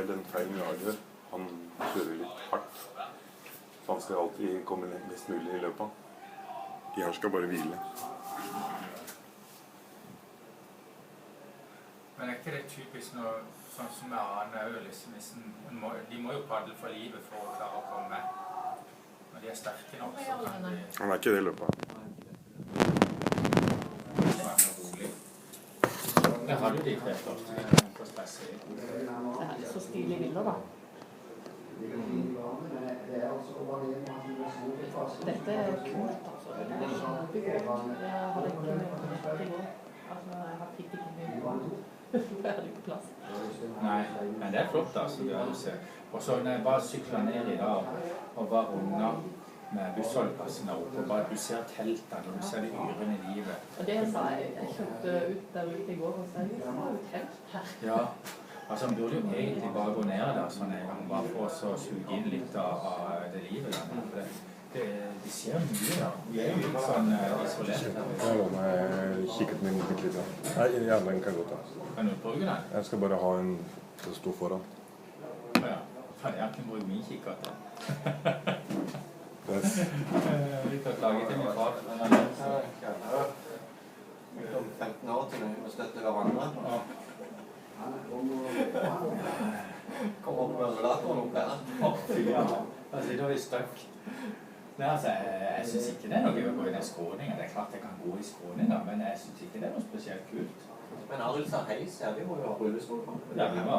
ser den feilen Lar gjør. Han kjører litt hardt. Så han skal alltid komme mest mulig i løpet. De her skal bare hvile. Men er ikke det typisk noe sånn som med Arne òg, liksom, de må jo padle for livet for å klare å komme med. Når de er sterke nok, så kan de... Han er ikke det i løpet. Der har du de kreft ofte, de kan få stresse i. Det er litt så stilige bilder, da. Dette er kult, altså. Det er kjempegod. Jeg hadde ikke møtt det i går. Altså, jeg fikk ikke mye på. Jeg hadde ikke plass. Nei, men det er flott, altså, det du ser. Og så når jeg bare sykler ned i dag, og bare runder med bussholdeplassen der oppe, og bare du ser teltene, og du ser det yrende livet. Og det sa jeg kjørte ut der ute i går, og sa jeg, det var jo telt her. Ja, altså han burde jo egentlig bare gå ned der sånn en gang, bare for å suge inn litt av det livet der. For de ser jo mye da. Vi er jo litt sånn isolert. Jeg lå meg kikket min litt litt. Nei, ja, den kan godt da. Kan du bruke den? Jeg skal bare ha en til å stå foran. Ja, faen, jeg kan bruke min kikkert da. Yes. Vi kan lage til min far. Om 15 år til vi støtter hverandre. Kom opp med rullatoren opp her. Ja, da sitter vi støkk. Nei, altså, jeg synes ikke det er noe å gå i den skråningen. Det er klart jeg kan gå i skråninger, men jeg synes ikke det er noe spesielt kult. Men Arild sa heis, ja, vi må jo ha rullestol. Ja, vi må